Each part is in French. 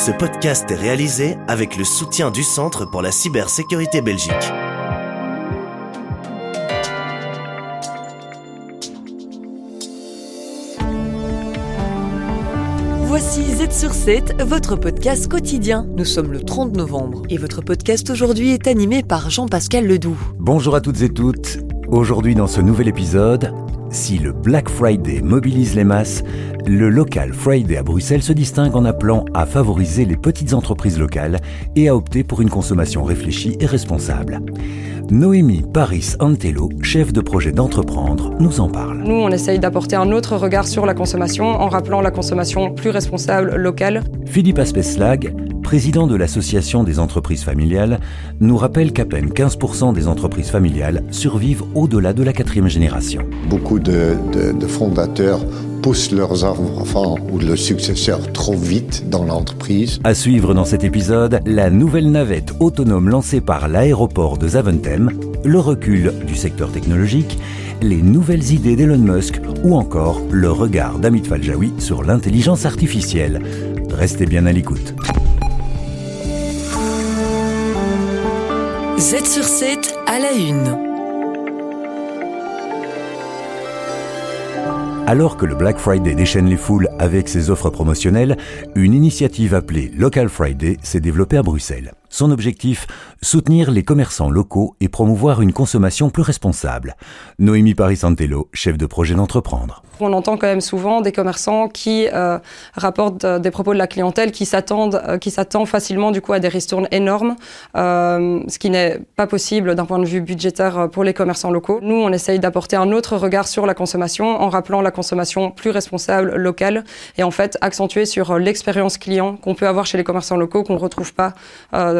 Ce podcast est réalisé avec le soutien du Centre pour la cybersécurité Belgique. Voici Z sur 7, votre podcast quotidien. Nous sommes le 30 novembre et votre podcast aujourd'hui est animé par Jean-Pascal Ledoux. Bonjour à toutes et toutes. Aujourd'hui dans ce nouvel épisode, si le Black Friday mobilise les masses, le Local Friday à Bruxelles se distingue en appelant à favoriser les petites entreprises locales et à opter pour une consommation réfléchie et responsable. Noémie Paris-Antello, chef de projet d'Entreprendre, nous en parle. Nous, on essaye d'apporter un autre regard sur la consommation en rappelant la consommation plus responsable, locale. Philippe Aspeslag, président de l'Association des entreprises familiales, nous rappelle qu'à peine 15% des entreprises familiales survivent au-delà de la 4e génération. Beaucoup de fondateurs poussent leurs enfants ou leurs successeurs trop vite dans l'entreprise. À suivre dans cet épisode, la nouvelle navette autonome lancée par l'aéroport de Zaventem, le recul du secteur technologique, les nouvelles idées d'Elon Musk ou encore le regard d'Hamid Faljaoui sur l'intelligence artificielle. Restez bien à l'écoute. Z sur 7 à la une. Alors que le Black Friday déchaîne les foules avec ses offres promotionnelles, une initiative appelée Local Friday s'est développée à Bruxelles. Son objectif, soutenir les commerçants locaux et promouvoir une consommation plus responsable. Noémie Paris-Antello, chef de projet d'Entreprendre. On entend quand même souvent des commerçants qui rapportent des propos de la clientèle qui s'attend facilement du coup à des ristournes énormes, ce qui n'est pas possible d'un point de vue budgétaire pour les commerçants locaux. Nous, on essaye d'apporter un autre regard sur la consommation en rappelant la consommation plus responsable, locale, et en fait accentuer sur l'expérience client qu'on peut avoir chez les commerçants locaux qu'on ne retrouve pas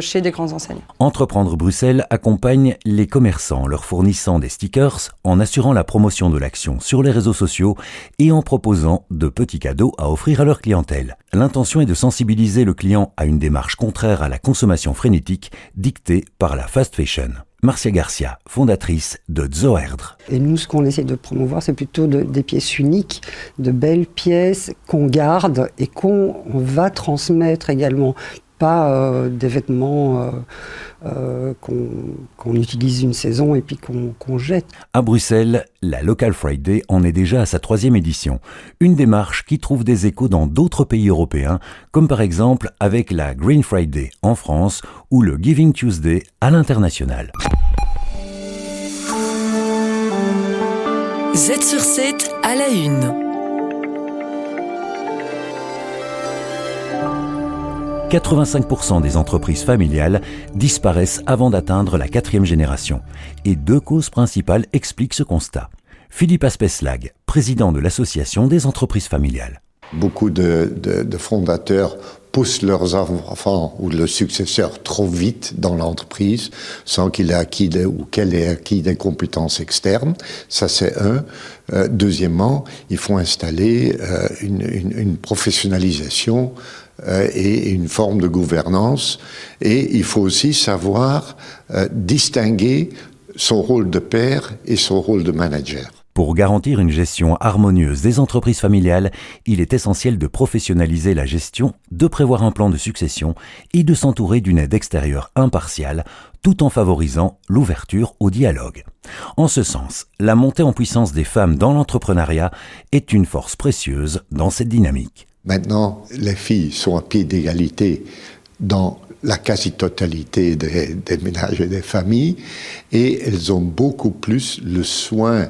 chez des grandes enseignes. Entreprendre Bruxelles accompagne les commerçants, leur fournissant des stickers, en assurant la promotion de l'action sur les réseaux sociaux et en proposant de petits cadeaux à offrir à leur clientèle. L'intention est de sensibiliser le client à une démarche contraire à la consommation frénétique dictée par la fast fashion. Marcia Garcia, fondatrice de Zoerdre. Et nous, ce qu'on essaie de promouvoir, c'est plutôt des pièces uniques, de belles pièces qu'on garde et qu'on va transmettre également. Pas des vêtements qu'on utilise une saison et puis qu'on jette. À Bruxelles, la Local Friday en est déjà à sa 3e édition. Une démarche qui trouve des échos dans d'autres pays européens, comme par exemple avec la Green Friday en France ou le Giving Tuesday à l'international. Z sur 7 à la une. 85% des entreprises familiales disparaissent avant d'atteindre la 4e génération. Et 2 causes principales expliquent ce constat. Philippe Aspeslag, président de l'Association des entreprises familiales. Beaucoup de fondateurs poussent leurs enfants ou leurs successeurs trop vite dans l'entreprise sans qu'il ait acquis qu'elle ait acquis des compétences externes. Ça, c'est un. Deuxièmement, il faut installer une professionnalisation et une forme de gouvernance. Et il faut aussi savoir distinguer son rôle de père et son rôle de manager. Pour garantir une gestion harmonieuse des entreprises familiales, il est essentiel de professionnaliser la gestion, de prévoir un plan de succession et de s'entourer d'une aide extérieure impartiale, tout en favorisant l'ouverture au dialogue. En ce sens, la montée en puissance des femmes dans l'entrepreneuriat est une force précieuse dans cette dynamique. Maintenant, les filles sont à pied d'égalité dans la quasi-totalité des ménages et des familles, et elles ont beaucoup plus le soin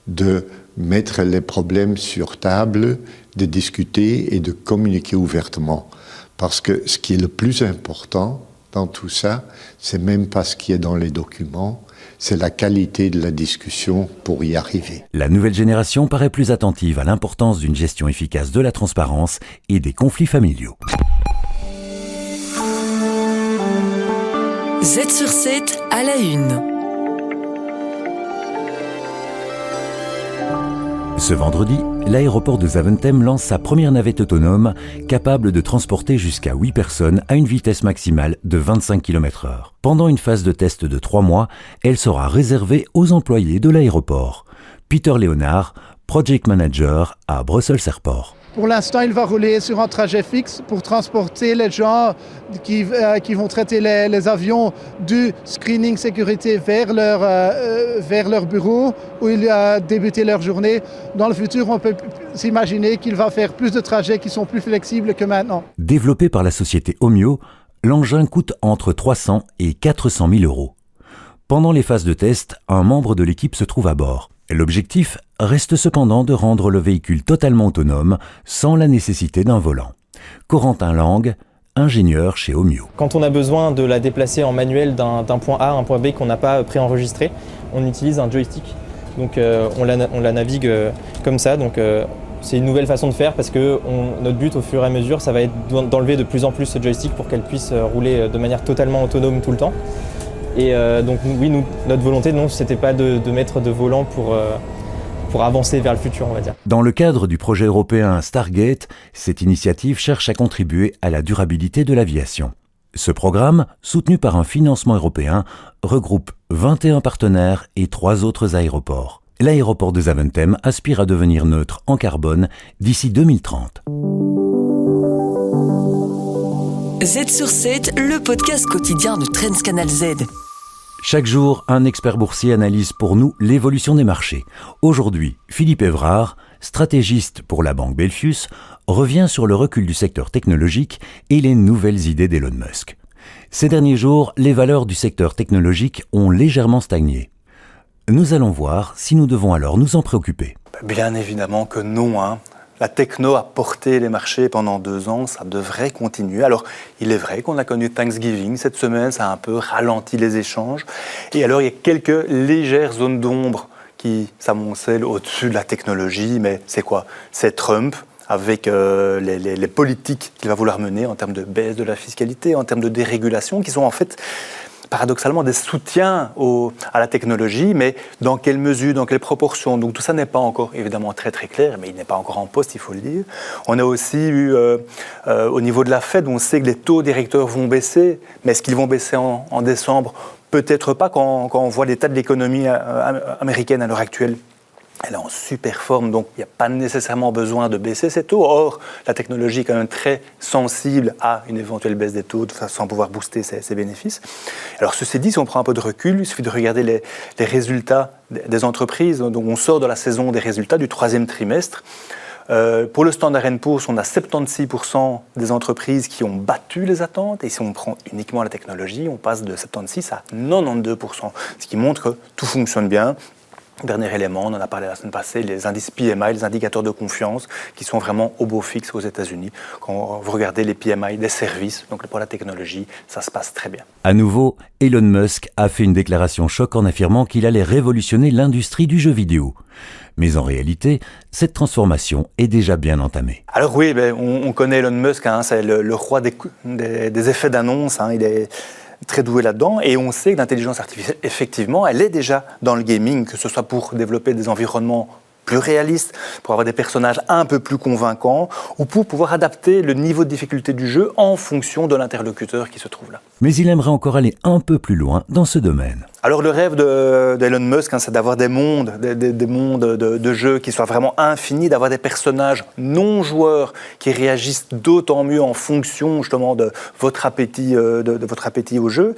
de mettre les problèmes sur table, de discuter et de communiquer ouvertement. Parce que ce qui est le plus important dans tout ça, c'est même pas ce qui est dans les documents, c'est la qualité de la discussion pour y arriver. La nouvelle génération paraît plus attentive à l'importance d'une gestion efficace de la transparence et des conflits familiaux. Z sur 7 à la une. Ce vendredi, l'aéroport de Zaventem lance sa première navette autonome capable de transporter jusqu'à 8 personnes à une vitesse maximale de 25 km/h. Pendant une phase de test de 3 mois, elle sera réservée aux employés de l'aéroport. Peter Léonard, Project Manager à Brussels Airport. Pour l'instant, il va rouler sur un trajet fixe pour transporter les gens qui vont traiter les avions du screening sécurité vers leur bureau où ils débutent leur journée. Dans le futur, on peut s'imaginer qu'il va faire plus de trajets qui sont plus flexibles que maintenant. Développé par la société Omio, l'engin coûte entre 300 et 400 000 euros. Pendant les phases de test, un membre de l'équipe se trouve à bord. L'objectif reste cependant de rendre le véhicule totalement autonome sans la nécessité d'un volant. Corentin Lang, ingénieur chez Omio. Quand on a besoin de la déplacer en manuel d'un point A à un point B qu'on n'a pas préenregistré, on utilise un joystick. Donc on la navigue comme ça. Donc c'est une nouvelle façon de faire parce que notre but au fur et à mesure, ça va être d'enlever de plus en plus ce joystick pour qu'elle puisse rouler de manière totalement autonome tout le temps. Et donc oui, notre volonté, non, c'était pas de mettre de volant pour avancer vers le futur, on va dire. Dans le cadre du projet européen Stargate, cette initiative cherche à contribuer à la durabilité de l'aviation. Ce programme, soutenu par un financement européen, regroupe 21 partenaires et 3 autres aéroports. L'aéroport de Zaventem aspire à devenir neutre en carbone d'ici 2030. Z sur 7, le podcast quotidien de Trends Canal Z. Chaque jour, un expert boursier analyse pour nous l'évolution des marchés. Aujourd'hui, Philippe Évrard, stratégiste pour la banque Belfius, revient sur le recul du secteur technologique et les nouvelles idées d'Elon Musk. Ces derniers jours, les valeurs du secteur technologique ont légèrement stagné. Nous allons voir si nous devons alors nous en préoccuper. Bien évidemment que non, La techno a porté les marchés pendant 2 ans, ça devrait continuer. Alors, il est vrai qu'on a connu Thanksgiving cette semaine, ça a un peu ralenti les échanges. Et alors, il y a quelques légères zones d'ombre qui s'amoncellent au-dessus de la technologie. Mais c'est quoi ? C'est Trump, avec les politiques qu'il va vouloir mener en termes de baisse de la fiscalité, en termes de dérégulation, qui sont en fait paradoxalement des soutiens à la technologie, mais dans quelle mesure, dans quelle proportion. Donc tout ça n'est pas encore évidemment très très clair, mais il n'est pas encore en poste, il faut le dire. On a aussi eu, au niveau de la Fed, on sait que les taux directeurs vont baisser, mais est-ce qu'ils vont baisser en décembre ? Peut-être pas quand on voit l'état de l'économie américaine à l'heure actuelle. Elle est en super forme, donc il n'y a pas nécessairement besoin de baisser ces taux. Or, la technologie est quand même très sensible à une éventuelle baisse des taux sans pouvoir booster ses bénéfices. Alors, ceci dit, si on prend un peu de recul, il suffit de regarder les résultats des entreprises. Donc, on sort de la saison des résultats du 3e trimestre. Pour le Standard & Poor's, on a 76% des entreprises qui ont battu les attentes. Et si on prend uniquement la technologie, on passe de 76 à 92%. Ce qui montre que tout fonctionne bien. Dernier élément, on en a parlé la semaine passée, les indices PMI, les indicateurs de confiance, qui sont vraiment au beau fixe aux États-Unis. Quand vous regardez les PMI des services, donc pour la technologie, ça se passe très bien. À nouveau, Elon Musk a fait une déclaration choc en affirmant qu'il allait révolutionner l'industrie du jeu vidéo. Mais en réalité, cette transformation est déjà bien entamée. Alors oui, on connaît Elon Musk, c'est le roi des effets d'annonce, il est très doué là-dedans, et on sait que l'intelligence artificielle, effectivement, elle est déjà dans le gaming, que ce soit pour développer des environnements plus réalistes, pour avoir des personnages un peu plus convaincants, ou pour pouvoir adapter le niveau de difficulté du jeu en fonction de l'interlocuteur qui se trouve là. Mais il aimerait encore aller un peu plus loin dans ce domaine. Alors le rêve d'Elon Musk, c'est d'avoir des mondes, des mondes de jeux qui soient vraiment infinis, d'avoir des personnages non joueurs qui réagissent d'autant mieux en fonction justement de votre appétit, de votre appétit au jeu.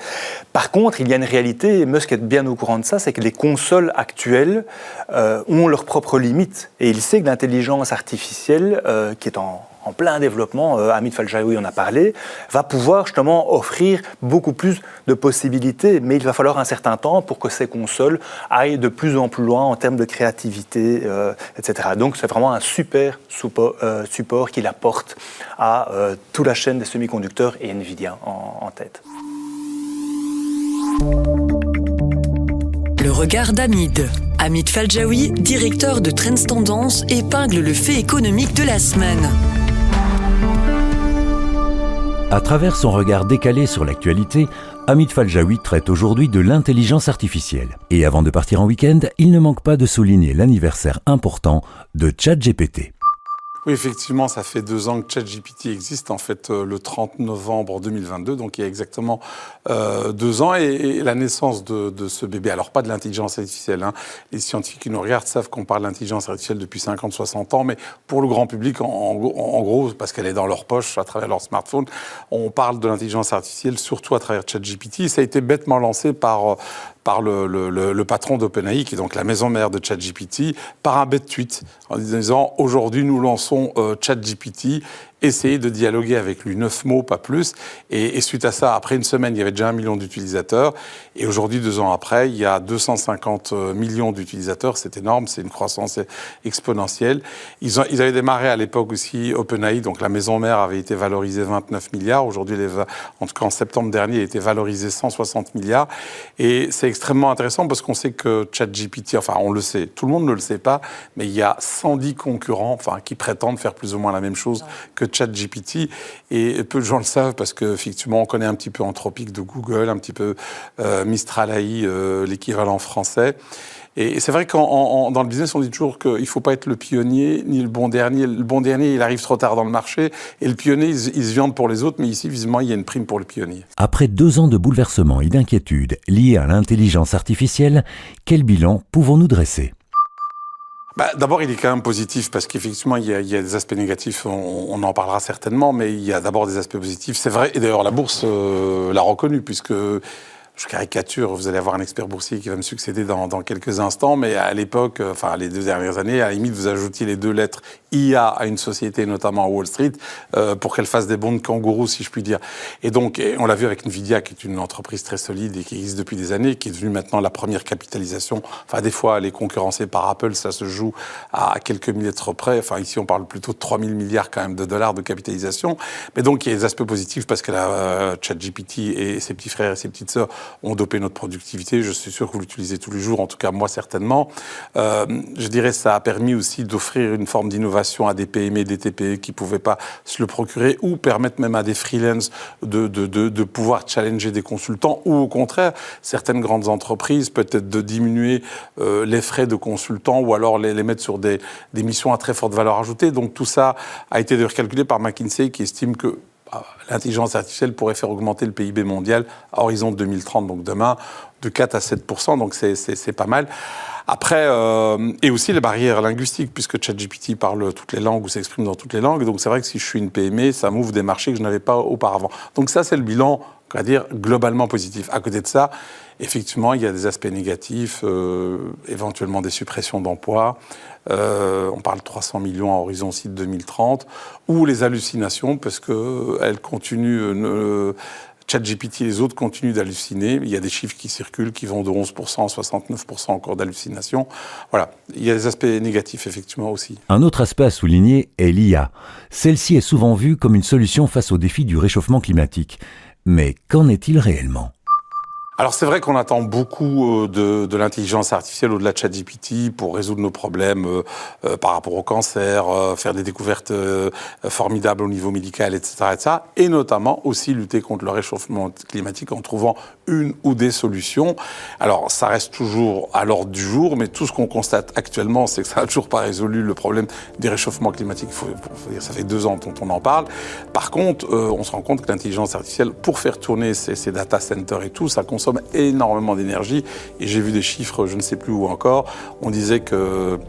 Par contre, il y a une réalité, et Musk est bien au courant de ça, c'est que les consoles actuelles ont leurs propres limites. Et il sait que l'intelligence artificielle, qui est en plein développement, Amit Faljaoui en a parlé, va pouvoir justement offrir beaucoup plus de possibilités, mais il va falloir un certain temps pour que ces consoles aillent de plus en plus loin en termes de créativité, etc. Donc c'est vraiment un super support qu'il apporte à toute la chaîne des semi-conducteurs et Nvidia en tête. Le regard d'Hamid. Hamid Faljaoui, directeur de Trends Tendance, épingle le fait économique de la semaine. À travers son regard décalé sur l'actualité, Hamid Faljaoui traite aujourd'hui de l'intelligence artificielle. Et avant de partir en week-end, il ne manque pas de souligner l'anniversaire important de ChatGPT. Oui, effectivement, ça fait 2 ans que ChatGPT existe, en fait, le 30 novembre 2022, donc il y a exactement 2 ans, et la naissance de ce bébé, alors pas de l'intelligence artificielle, hein. Les scientifiques qui nous regardent savent qu'on parle d'intelligence artificielle depuis 50, 60 ans, mais pour le grand public, en gros, parce qu'elle est dans leur poche, à travers leur smartphone, on parle de l'intelligence artificielle surtout à travers ChatGPT. Ça a été bêtement lancé par le patron d'OpenAI, qui est donc la maison mère de ChatGPT, par un bête tweet, en disant « Aujourd'hui, nous lançons ChatGPT, essayez de dialoguer avec lui, 9 mots, pas plus ». Et suite à ça, après une semaine, il y avait déjà 1 million d'utilisateurs. Et aujourd'hui, 2 ans après, il y a 250 millions d'utilisateurs. C'est énorme, c'est une croissance exponentielle. Ils avaient démarré à l'époque aussi, OpenAI, donc la maison mère avait été valorisée 29 milliards. Aujourd'hui, en tout cas en septembre dernier, elle a été valorisée 160 milliards. Et c'est extrêmement intéressant parce qu'on sait que ChatGPT, enfin on le sait, tout le monde ne le sait pas, mais il y a 110 concurrents qui prétendent faire plus ou moins la même chose que ChatGPT. Et peu de gens le savent parce qu'effectivement, on connaît un petit peu Anthropic de Google, un petit peu Mistral AI, l'équivalent français. Et c'est vrai que dans le business, on dit toujours qu'il ne faut pas être le pionnier ni le bon dernier. Le bon dernier, il arrive trop tard dans le marché. Et le pionnier, il se viande pour les autres. Mais ici, visiblement, il y a une prime pour le pionnier. Après 2 ans de bouleversements et d'inquiétudes liés à l'intelligence artificielle, quel bilan pouvons-nous dresser ? D'abord, il est quand même positif parce qu'effectivement, il y a des aspects négatifs, on en parlera certainement, mais il y a d'abord des aspects positifs. C'est vrai, et d'ailleurs, la bourse l'a reconnu, puisque... Je caricature, vous allez avoir un expert boursier qui va me succéder dans quelques instants, mais à l'époque, les 2 dernières années, à la limite, vous ajoutiez les 2 lettres IA à une société, notamment à Wall Street, pour qu'elle fasse des bonds de kangourou, si je puis dire. Et donc, on l'a vu avec Nvidia, qui est une entreprise très solide et qui existe depuis des années, qui est devenue maintenant la première capitalisation. Enfin, des fois, elle est concurrencée par Apple, ça se joue à quelques millimètres près. Enfin, ici, on parle plutôt de 3 000 milliards quand même de dollars de capitalisation. Mais donc, il y a des aspects positifs parce que la ChatGPT et ses petits frères et ses petites sœurs ont dopé notre productivité. Je suis sûr que vous l'utilisez tous les jours, en tout cas moi certainement. Je dirais que ça a permis aussi d'offrir une forme d'innovation à des PME et des TPE qui ne pouvaient pas se le procurer, ou permettre même à des freelances de pouvoir challenger des consultants, ou au contraire, certaines grandes entreprises peut-être de diminuer les frais de consultants, ou alors les mettre sur des missions à très forte valeur ajoutée. Donc tout ça a été d'ailleurs calculé par McKinsey, qui estime que l'intelligence artificielle pourrait faire augmenter le PIB mondial à horizon 2030, donc demain, de 4 à 7%, donc c'est pas mal. Après, et aussi les barrières linguistiques, puisque ChatGPT parle toutes les langues ou s'exprime dans toutes les langues, donc c'est vrai que si je suis une PME, ça m'ouvre des marchés que je n'avais pas auparavant. Donc ça, c'est le bilan, on va dire, globalement positif. À côté de ça, effectivement, il y a des aspects négatifs, éventuellement des suppressions d'emplois. On parle de 300 millions à horizon aussi de 2030, ou les hallucinations, parce qu'elles continuent... ChatGPT et les autres continuent d'halluciner. Il y a des chiffres qui circulent qui vont de 11% à 69% encore d'hallucination. Voilà, il y a des aspects négatifs effectivement aussi. Un autre aspect à souligner est l'IA. Celle-ci est souvent vue comme une solution face au défi du réchauffement climatique. Mais qu'en est-il réellement ? Alors c'est vrai qu'on attend beaucoup de l'intelligence artificielle au-delà de ChatGPT pour résoudre nos problèmes par rapport au cancer, faire des découvertes formidables au niveau médical, etc., etc. Et notamment aussi lutter contre le réchauffement climatique en trouvant une ou des solutions. Alors ça reste toujours à l'ordre du jour, mais tout ce qu'on constate actuellement, c'est que ça n'a toujours pas résolu le problème du réchauffement climatique. Faut dire, ça fait 2 ans dont on en parle. Par contre, on se rend compte que l'intelligence artificielle, pour faire tourner ces data centers et tout, ça consomme énormément d'énergie. Et j'ai vu des chiffres, je ne sais plus où encore, on disait que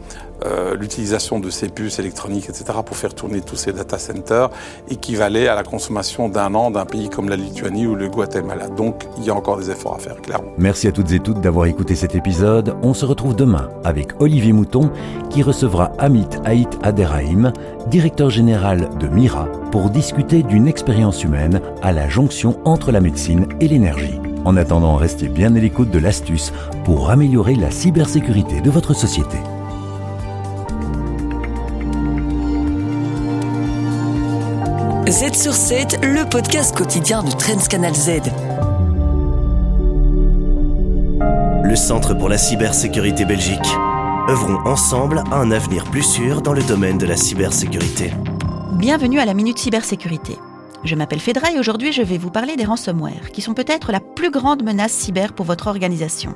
l'utilisation de ces puces électroniques, etc., pour faire tourner tous ces data centers équivalait à la consommation d'un an d'un pays comme la Lituanie ou le Guatemala. Donc, il y a encore des efforts à faire, clairement. Merci à toutes et toutes d'avoir écouté cet épisode. On se retrouve demain avec Olivier Mouton, qui recevra Amit Ait Aderaim, directeur général de Mira, pour discuter d'une expérience humaine à la jonction entre la médecine et l'énergie. En attendant, restez bien à l'écoute de l'astuce pour améliorer la cybersécurité de votre société. Z sur 7, le podcast quotidien de Trends Canal Z. Le Centre pour la cybersécurité Belgique. Œuvrons ensemble à un avenir plus sûr dans le domaine de la cybersécurité. Bienvenue à la Minute Cybersécurité. Je m'appelle Phédra et aujourd'hui je vais vous parler des ransomware, qui sont peut-être la plus grande menace cyber pour votre organisation.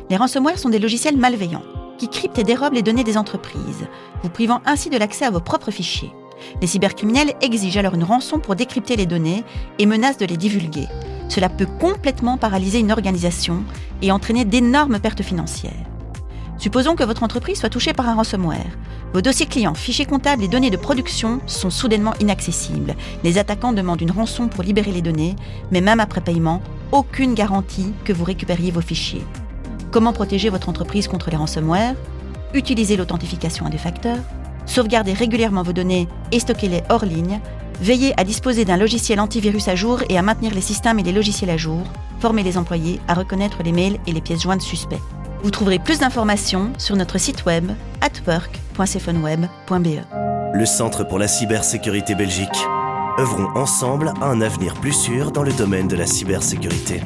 Les ransomware sont des logiciels malveillants, qui cryptent et dérobent les données des entreprises, vous privant ainsi de l'accès à vos propres fichiers. Les cybercriminels exigent alors une rançon pour décrypter les données et menacent de les divulguer. Cela peut complètement paralyser une organisation et entraîner d'énormes pertes financières. Supposons que votre entreprise soit touchée par un ransomware. Vos dossiers clients, fichiers comptables et données de production sont soudainement inaccessibles. Les attaquants demandent une rançon pour libérer les données, mais même après paiement, aucune garantie que vous récupériez vos fichiers. Comment protéger votre entreprise contre les ransomware ? Utilisez l'authentification à deux facteurs, sauvegardez régulièrement vos données et stockez-les hors ligne, veillez à disposer d'un logiciel antivirus à jour et à maintenir les systèmes et les logiciels à jour, formez les employés à reconnaître les mails et les pièces jointes suspects. Vous trouverez plus d'informations sur notre site web @work.cephoneWeb.be. Le Centre pour la cybersécurité Belgique. Œuvrons ensemble à un avenir plus sûr dans le domaine de la cybersécurité.